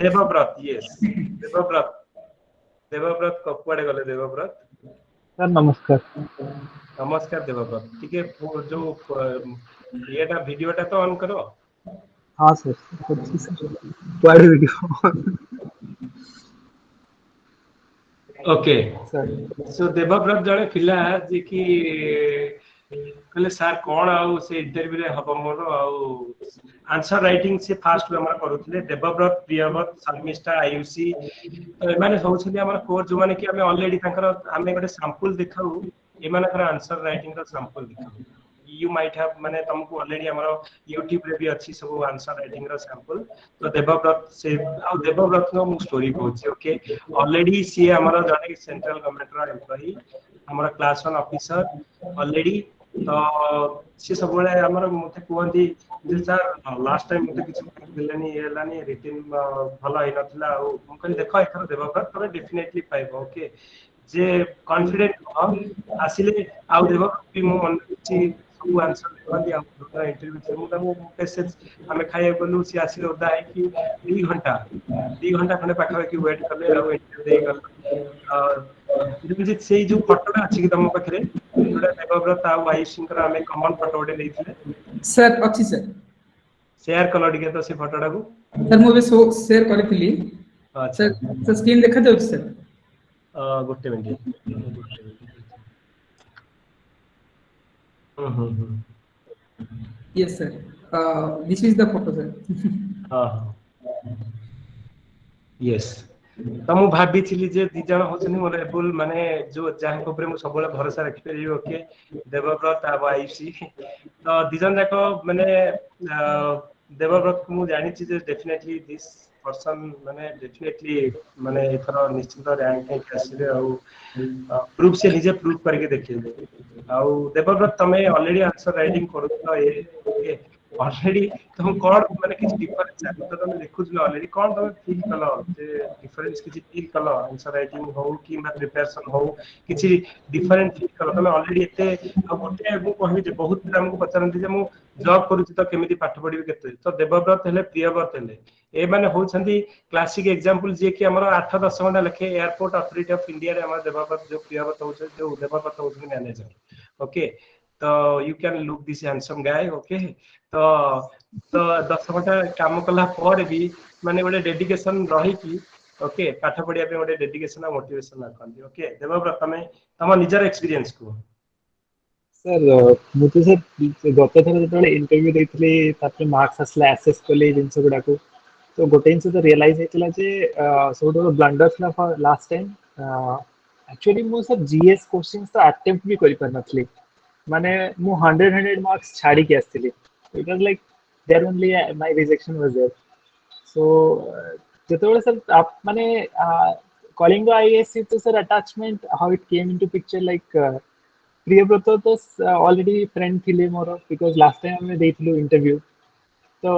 Devvrat yes Devvrat Devvrat कुआडे गले Devvrat sir नमस्कार नमस्कार देवव्रत टिके जो येटा वीडियोटा तो ऑन करो हाँ सर अच्छी sir quad video okay sir so Devvrat जड़े पिला जे कि कहले सर कौन आउ से इंटरव्यू रे हबो मोर आउ आंसर राइटिंग से फास्ट हमर करूथले देवव्रत प्रियव्रत शर्मिष्ठा आयुषी तो एमाने होउछली हमर कोर जो माने कि हमें ऑलरेडी ताकर हमें गोटे सैंपल दिखाऊ एमानकर आंसर राइटिंग का सैंपल दिखाऊ यू माइट हैव माने तुमको ऑलरेडी हमर YouTube रे भी अच्छी सब आंसर राइटिंग रा सैंपल तो देवव्रत से आ देवव्रत नो स्टोरी कहूची ओके ऑलरेडी सी हमर जने सेंट्रल गवर्नमेंट रा एम्प्लॉई हमर क्लास 1 ऑफिसर ऑलरेडी तो सी सब बळे हमर मते कहंती जे सर लास्ट टाइम मते किछ मिलनी हेलानी रिटन भलो हि नथला हम कहली देखो एथर देवव्रत तमे डेफिनेटली पाइबो ओके जे कॉन्फिडेंट हो आसिले आउ देवो भी मो मन छि सब आंसर देबंती हम दूसरा इंटरव्यू थे मुदा मो मेसेज हमें खाए बोलू सी आसिले ओदा है कि 2 घंटा खने पाखा कि वेट करले आ इंटरव्यू देई गल रंजित से जो फोटोटा अछि कि तम पाखरे जोडा देवव्रत आ आयुषंकर हमें कॉमन फोटो ओडे लेथिले सर अच्छी सर शेयर कलो डिके तो से फोटोटा को सर मो बे शेयर करथिली अच्छा सर स्क्रीन देखा जाउ सर गोटे minute yes sir this is the photo sir हां यस तो मु भाबी थिली जे दि जण होछनी मोर एबुल माने जो जाह को ऊपर मु सबले भरोसा रखि परिबी ओके देवव्रत आ आयुषी तो दि जण जाको माने देवव्रत को मु जानि छी जे डेफिनेटली दिस पर्सन माने डेफिनेटली माने एथरो निश्चित रैंक के आसीबे आ प्रूफ से निजे प्रूफ करके देखिबे आ देवव्रत तमे ऑलरेडी आंसर राइटिंग करूतो ए ओके ऑलरेडी तुम कोड माने किछ डिफरेंस है तो तुम देखु छ ऑलरेडी कोन तुम फील कलो जे डिफरेंस किछ फील कलो आंसर राइटिंग हो कि मा प्रिपरेशन हो किछ डिफरेंट फील कलो तुम ऑलरेडी एते गोटे मु कहबी जे बहुत पिला हमको पचारंती जे मु जॉब करूची तो केमिति पाठ पढिबे केते तो देवव्रत हेले प्रियव्रत हेले ए माने होछंती क्लासिक एग्जांपल जे कि हमर 8-10 घंटा लखे एयरपोर्ट अथॉरिटी ऑफ इंडिया रे हमर देवव्रत जो प्रियव्रत होछ जो देवव्रत होछ मैनेजर ओके तो you can look this handsome guy okay तो 10 घंटा काम कला पर भी माने गोटे डेडिकेशन रही कि ओके पाठ पढिया पे गोटे डेडिकेशन आ मोटिवेशन रखंती ओके देवव्रत तमे तम निजर एक्सपीरियंस को सर मुझे सर गत थर जो इंटरव्यू देइथले तापर मार्क्स आसला एसेस कले जिंस गुडा को तो गोटे जिंस तो रियलाइज हेतला जे सबटो ब्लंडर थला फॉर लास्ट टाइम एक्चुअली मो सर जीएस क्वेश्चंस तो अटेम्प्ट भी करि पर नथली माने मु 100 मार्क्स छाड़ी के आस्थिली it was like there only my rejection was there so जेतोले सर आप माने कलिंग आईएएस तो sir attachment how it came into picture like Priyabrata तो ऑलरेडी फ्रेंड थिले मोर बिकॉज लास्ट टाइम हमें देइथिलु इंटरव्यू तो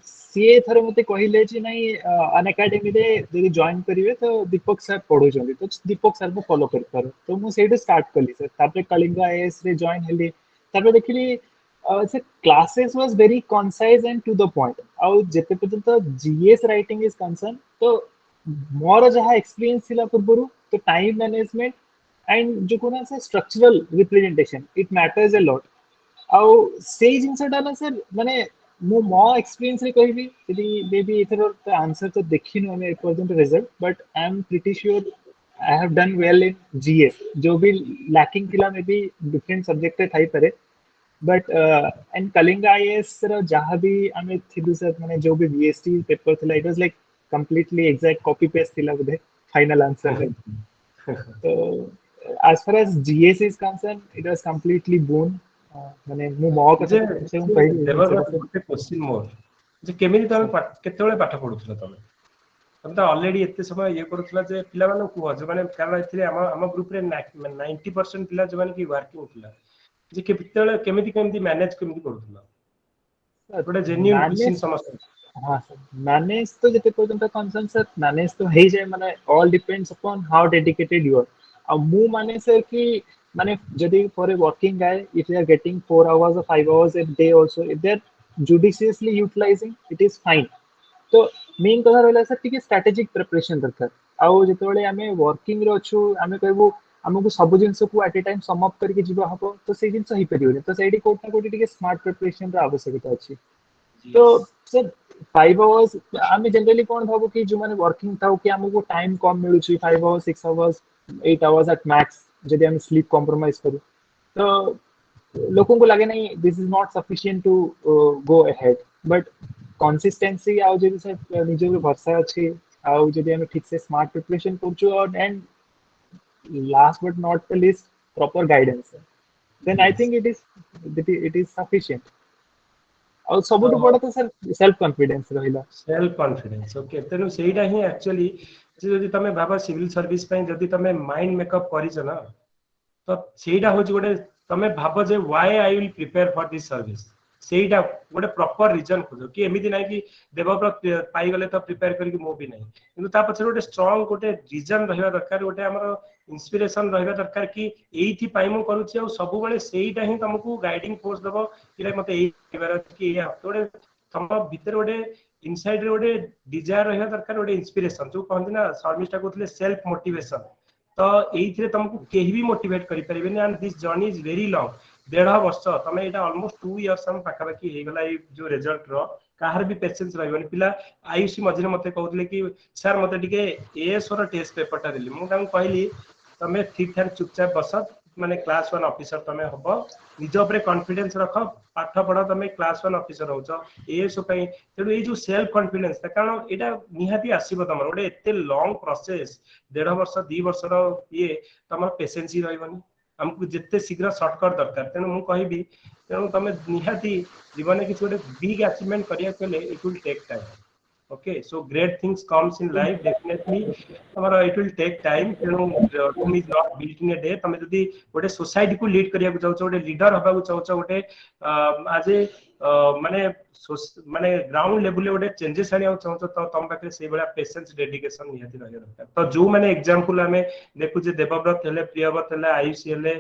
सी थरे मते कहिले जे नाही अन एकेडमी रे जदि जॉइन करिवे तो दीपक सर पढो जंदी तो दीपक सर को फॉलो कर पारो तो मु सेडे स्टार्ट करली सर तापर कलिंगा आईएएस रे जॉइन हेली तापर देखली sir classes was very concise and to the point आउ जेते पर्यंत जीएस राइटिंग इज कंसर्न तो मोर जहा एक्सपीरियंस थिला पूर्वरु तो टाइम मैनेजमेंट एंड जो कोना से structural representation it matters a lot आउ से जिनसटा ना सर माने मो मो एक्सपीरियंस रे कहबी यदि मे बी इथर आंसर तो देखिनु हमें पर्यंत result but I am pretty sure I have done well in GS जो भी लैकिंग थिला मे बी डिफरेंट सब्जेक्ट रे थाई पारे बट एंड कलिंगा आईएएस रो जहां भी हमें थिलु सर माने जो भी बीएसटी पेपर थिला it was like completely exact copy paste थिला बुधे फाइनल आंसर तो as far as GS is concerned, it was completely boon. माने मु मो कथा से हम पहिली देवव्रत गोटे क्वेश्चन मोर जे केमिति तमे केतेबेले पाठ पढुथला तमे तो ऑलरेडी एते समय ये करूथला जे पिला माने को जे माने कारण एथिले हम ग्रुप रे 90% पिला जे माने की वर्किंग थिला जे केतेबेले केमिति मैनेज केमिति करूथला गोटे जेन्युइन क्वेश्चन समझ हां सर मैनेज तो जते पर्यंत कंसर्न सर मैनेज तो हे जाय माने all depends upon how dedicated you are मु माने सर कि माने जदि for a working guy if you are getting 4 hours or 5 hours a day also if they are judiciously utilizing it is fine तो मेन कथा रहला sir टिके strategic preparation दरकार आउ जेतेबेले आमे वर्किंग रे अछु आमे कहबो हमको सब जिंस को at a time sum up करके जीवा हबो तो से जिंस ही परियो तो सेडी कोट ना कोटी टिके स्मार्ट प्रिपरेशन रा आवश्यकता अछि तो Yes. सर 5 आवर्स आमे जनरली कोन भाबो कि जो माने वर्किंग थाउ कि हमको टाइम कम मिलु छी 5 hours 6 hours 8 hours at max जदि हम स्लीप कॉम्प्रोमाइज करू तो लोगों को लगे नहीं this is not sufficient to go ahead but consistency आउ जदि सर निजे पे भरोसा अछि आउ जदि हम ठीक से स्मार्ट प्रिपरेशन करछु और and last but not the least proper guidance then I Yes. think it is sufficient और सबुठ तो बड़ा तो सर सेल्फ कॉन्फिडेंस रहिला सेल्फ कॉन्फिडेंस ओके तेनु सेटा ही एक्चुअली जदि तमे भाबा सिविल सर्विस पई जदि तमे माइंड मेकअप करिस ना तो सेटा हो गोटे तमे भाब जे why I will prepare for this service सेटा गोटे प्रॉपर रीजन खोजो कि एमिति नाही कि देवव्रत पाई गले तो प्रिपेयर करके मो भी नाही किंतु ता पछे गोटे स्ट्रांग गोटे रीजन रहबा दरकार गोटे हमर इंस्पिरेशन रहबा दरकार कि एथि पाई मु करूछि और सब बेले सेटा ही तुमको गाइडिंग फोर्स देबो कि मते एई करबार कि या गोटे तम भीतर गोटे इनसाइड रे गोटे डिजायर रहबा दरकार गोटे इंस्पिरेशन जो कहନ୍ତି ना शर्मिष्ठा कहथले सेल्फ मोटिवेशन तो एइथिरे तुमको केही भी मोटिवेट करि परिबेनी and this journey is very long 1.5 वर्ष तमे एटा ऑलमोस्ट 2 इयर्स हम पाखापाखि हे गला जो रिजल्ट रो काहर भी पेशेंस रहबनी पिला आयुषी मझिरे मते कहउतले कि सर मते टिके एएस और टेस्ट पेपर टा दिली मु तांको कहली तमे ठीक ठाक चुपचाप बस माने क्लास 1 ऑफिसर तमे हबो निज ऊपर कॉन्फिडेंस रख पाठ पढ़ तमे क्लास 1 ऑफिसर होछ एएस पई तेडु ए जो सेल्फ कॉन्फिडेंस कारण एटा निहाती आसीबो तमर ओडे एते लॉन्ग प्रोसेस 1.5 वर्ष 2 वर्ष रो ये तमर पेशेंस ही रहबनी हमको जिते शीघ्र शॉर्टकट दरकार तेणु मु कहबी तेणु तमे निहाती जीवन किसी गोटे बिग अचीवमेंट करिया केले it will take time okay so great things comes in life definitely तमरा it will take time तेणु Rome is not built in a day तमे जदी गोटे सोसाइटी को लीड करिया को चाहछो गोटे लीडर हबा को चाहछो गोटे आज माने माने ग्राउंड लेवल ले गोटे चेंजेस आनिया चाहछो तो तम पाखे से बडा पेशेंस डेडिकेशन निहाती रहय दरकार तो जो माने एग्जांपल हमें देखु जे देवव्रत हेले प्रियव्रत हेले आयुषी हेले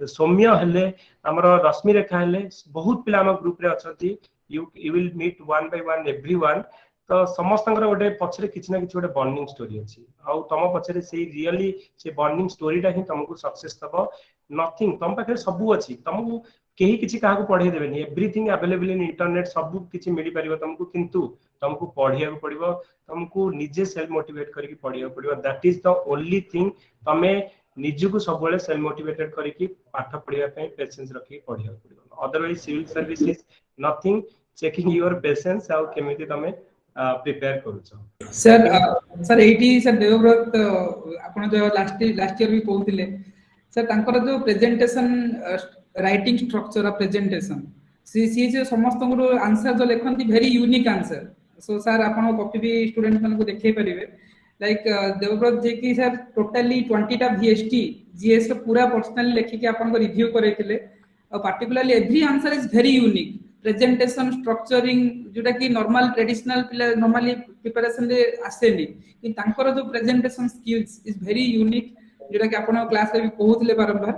सौम्य हेले हमर रश्मि रेखा हेले बहुत पिला हम ग्रुप रे अछंती you will meet one by one everyone तो समस्त गोटे पछरे किछि ना किछि गोटे बॉन्डिंग स्टोरी अछि आउ तम पछरे से रियली से बॉन्डिंग स्टोरीटा ही तुमको सक्सेस दबो नथिंग तम पाखे सब अछि तुमको केही किछि काहा को पढे देबेनी एवरीथिंग अवेलेबल इन इंटरनेट सब किछि मिली परिबो तुमको किंतु तुमको पढिया को पड़िबो तुमको निजे सेल्फ मोटिवेट करके पढिया को पड़िबो that is the only thing तमे निजको सब बेले सेल्फ मोटिवेटेड करके पाठ पढिया पई पेशेंस रखी पढिया को पड़िबो otherwise civil service is nothing checking your patience आउ केमिति तमे प्रिपेयर करूछ सर सर एटी सर देवव्रत आपण जो लास्ट ईयर भी कहउतिले सर तांकर जो presentation writing structure of presentation सी जो समस्त को आंसर जो लिखंती very unique answer so sir आपण कॉपी भी स्टूडेंट मन को देखै परिबे लाइक देवव्रत जे की सर टोटली 20 टा वीएसटी जीएस पूरा पर्सनली लेखि के आपण को रिव्यू करैतिले और particularly every answer is very unique presentation structuring जोटा कि नॉर्मल ट्रेडिशनल नॉर्मली प्रिपरेशन रे आसेनी कि तांकर जो presentation skills is very unique जोटा कि आपण क्लास रे भी कहउतले बारंबार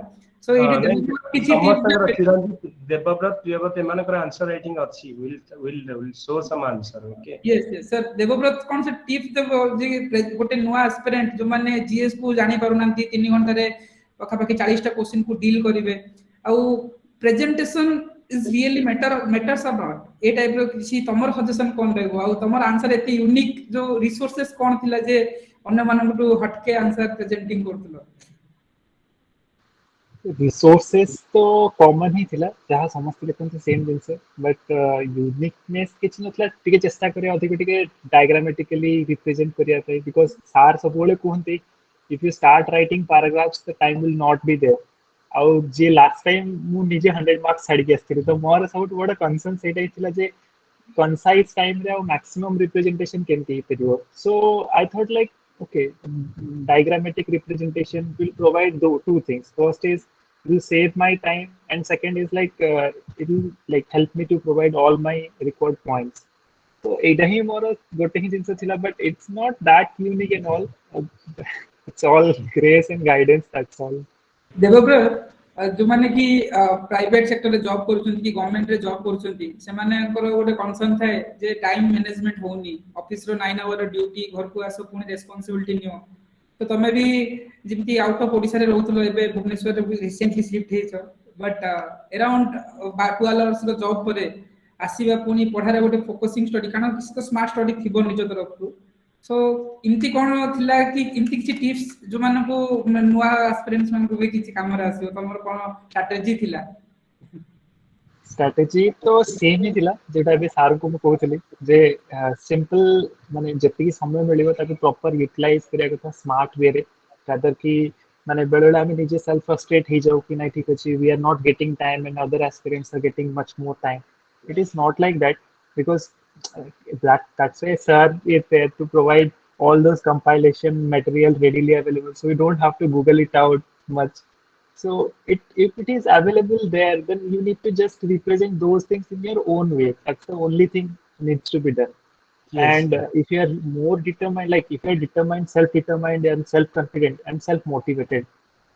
सो एटी किछि देवव्रत प्रियव्रत एमानकर आंसर राइटिंग अछि will show some answer okay yes sir Debabrata कोन से टिप्स देबो जे गोटे नुवा एस्पिरेंट जो माने जीएस को जानि पारु नांती 3 घंटा रे पखापाखि 40 टा क्वेश्चन को डील करिवे आ presentation is really matters a lot ए टाइप रो किछि तमर सजेशन कोन रहबो आ तमर आंसर एते यूनिक जो रिसोर्सेस कोन थिला जे अन्य मानन को हटके आंसर प्रेजेंटिंग करथलो रिसोर्सेस तो कॉमन ही थिला जहाँ समस्त लिखते सेम जिनस बट यूनिकनेस किछि नथला टिके चेष्टा करे अधिक टिके डायग्रामेटिकली रिप्रेजेंट करिया पाई बिकॉज़ सार सब बोले कहंती if you start writing paragraphs the time will not be there आउ जे लास्ट टाइम मु निजे 100 मार्क्स छाडी के आस्थिली तो मोर सब बड़ा कंसर्न सेटा हितला जे कंसाइज टाइम रे मैक्सिमम रिप्रेजेंटेशन केमती हितरियो so I thought like okay diagrammatic representation will provide two things first is it will save my time and second is like it will like help me to provide all my record points so एटा ही मोर गोटे ही जिंस थिला but it's not that unique and all it's all grace and guidance that's all Devvrat जो माने कि private sector रे job करूछंती कि government रे job करूछंती से मानेकर गोटे कंसर्न थाए जे टाइम मैनेजमेंट होनी ऑफिस रो 9 आवर ड्यूटी घर को आसो पुनी रेस्पोंसिबिलिटी नियो तो तमे भी जिमती आउट ऑफ ओडिसा रे रहउतलो एबे भुवनेश्वर रे रिसेंटली शिफ्ट हेछ बट अराउंड 12 आवर्स रो जॉब परे आसीबा पुनी पढारे गोटे फोकसिंग स्टडी काना किसी तो स्मार्ट स्टडी थिबो निज तरफ सो इमती कोन थिला कि इमती किछि टिप्स जो माने को नुवा एस्पिरेंट्स मान को भी किछि काम रे आसीबो तमर कोन स्ट्रेटजी थिला स्ट्रेटेजी तो सेम ही थिला जेटा बे सार को कहउतली जे सिंपल माने जति समय मिलिबो ताकि प्रॉपर यूटिलाइज करिया कथा स्मार्ट वे रे रादर कि माने बेले आमे निजे सेल्फ फ्रस्ट्रेट ही जाऊ कि नाही ठीक अछि we are not getting time and other aspirants are getting much more time it is not like that because that's why sir is there to provide all those compilation material readily available so we don't have to google it out much so if it is available there then you need to just represent those things in your own way that's the only thing needs to be done yes and if you are more determined like if you are determined self-determined and self-confident and self-motivated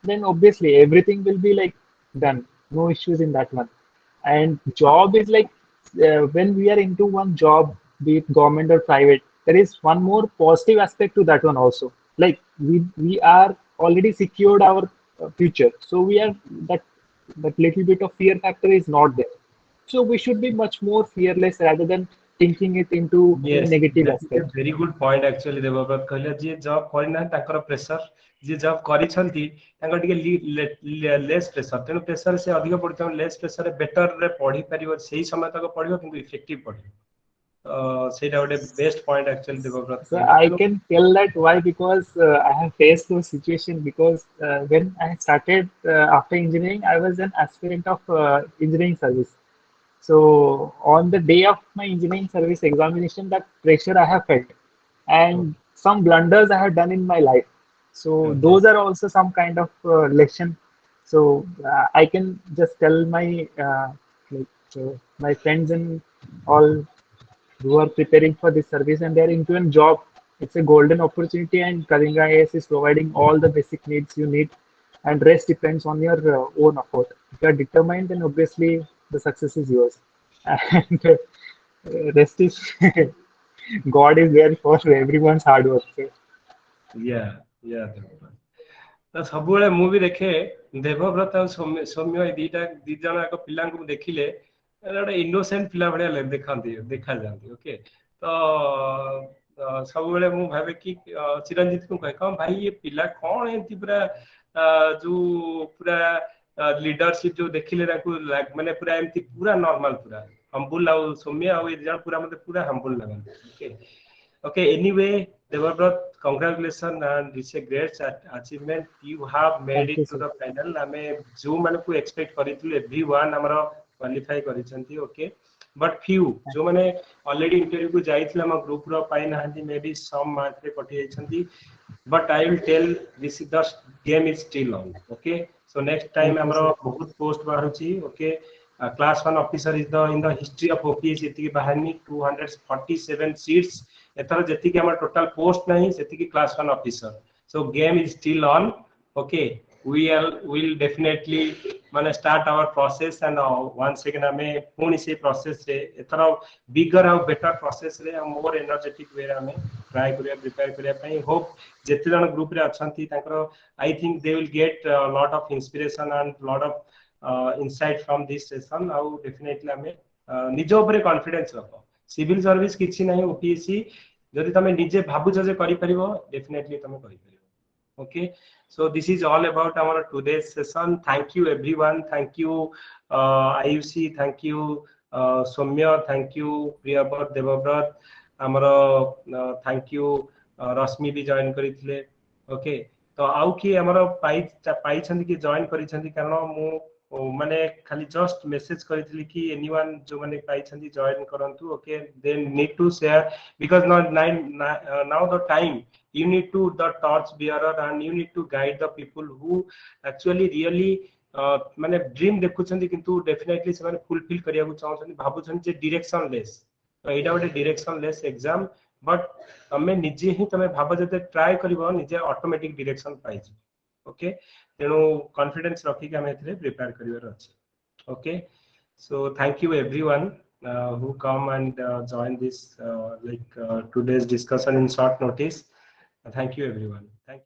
then obviously everything will be like done no issues in that one and job is like when we are into one job be it government or private there is one more positive aspect to that one also like we are already secured our future so we are that that little bit of fear factor is not there so we should be much more fearless rather than thinking it into any yes negative that is a aspect very good point actually Devvrat कहले जे job करिना ताकर pressure जे job करिसंती ताकर टिके less pressure तेनो pressure से अधिक पड़ता less pressure better रे पढ़ी परिबो सही समय तक पढ़िबो किंतु इफेक्टिव पढ़िबो सेटा गोटे best point actually Devvrat so कहले I तेनो can tell that why because I have faced those situations because when I started after engineering I was an aspirant of engineering service. So on the day of my engineering service examination, that pressure I have felt, and some blunders I have done in my life. So okay those are also some kind of lesson. So I can just tell my my friends and all who are preparing for this service and they are into a job. It's a golden opportunity, and Kalinga IAS is providing all the basic needs you need, and rest depends on your own effort. If you are determined, then obviously the success is yours. And rest is God is there for everyone's hard work. So, या या ତ ସବୁବେଳେ ମୁଁ ବି ଦେଖେ ଦେବବ୍ରତ ଆଉ ସୌମ୍ୟ ଏଇ ଦି ଜଣ ଏକ ପିଲାଙ୍କୁ ମୁଁ ଦେଖିଲେ ଗୋଟେ ଇନୋସେଣ୍ଟ ପିଲା ଭଳିଆ ଦେଖାଯାଆନ୍ତି ଓକେ ତ ସବୁବେଳେ ମୁଁ ଭାବେ କି ଚିରଞ୍ଜିତଙ୍କୁ କହେ କଣ ଭାଇ ଏ ପିଲା କଣ ଏମିତି ପୁରା ଯୋଉ ପୁରା ଲିଡରସିପ ଯୋଉ ଦେଖିଲେ ତାଙ୍କୁ ମାନେ ପୁରା ଏମିତି ପୁରା ନର୍ମାଲ ପୁରା ହମ୍ବୁଲ ଆଉ ସୌମ୍ୟ ଆଉ ଏ ଦି ଜଣ ପୁରା ମତେ ପୁରା ହମ୍ବୁଲ ଲାଗନ୍ତି okay Okay, anyway, Devabrat, congratulations and it's a great achievement. You have made thank you, it to sir. the final. आमे जो माने को expect करिथिलु everyone हमरो qualify करिसंती okay. But few जो माने already interview को जाइथिला हम group रो पाइ नाहंती maybe some mark रे कटि जाइसंती but I will tell this is the game is still on okay. So next time Thank you, हमरो sir. बहुत post बाहरुची okay. Class 1 officer is the in the history of OPS इतकी बाहरनी 247 seats एथर जति कि हमर total post नहीं सेति कि class 1 officer so game is still on okay we will definitely माने start our process and one second हमें पुनी से प्रोसेस रे एथर बिगर और बेटर प्रोसेस रे मोर एनर्जेटिक वे रे हमें ट्राई करिया प्रिपेयर करिया पई होप जति जन ग्रुप रे अछंती ताकर I think they will get lot of inspiration and lot of insight from this session आउ डेफिनेटली हमें निजो ऊपर कॉन्फिडेंस रखो सिविल सर्विस किछि नहीं ओपीएससी जदि तमे निजे भाबुछ जे करि परिबो डेफिनेटली तमे करि परिबो okay so this is all about our today session thank you everyone thank you Ayushi thank you Saumya thank you Priyabrata Debabrata हमर थैंक यू रश्मि भी जॉइन करिथिले ओके तो आउ कि हमर पाई छथि कि जॉइन करिसथि कारण मु माने खाली जस्ट मेसेज करिथिली कि एनीवन जो माने पाई छथि जॉइन करंतु okay they need to share because now the time you need to the torch bearer and you need to guide the people who actually really माने ड्रीम देखुछन्ती किंतु डेफिनेटली से माने fulfil करिया को चाहछन्ती भाबुछन्ती जे डायरेक्शन लेस तो एटा गोटे direction less exam but तमे निजे ही तमे भाबो जते ट्राई करबो निजे ऑटोमेटिक डायरेक्शन पाइछ ओके तेणु कॉन्फिडेंस रखी के हम एथिरे प्रिपेयर करिवर अछि okay so thank you everyone who come and join this like today's discussion in short notice. Thank you everyone. Thank you.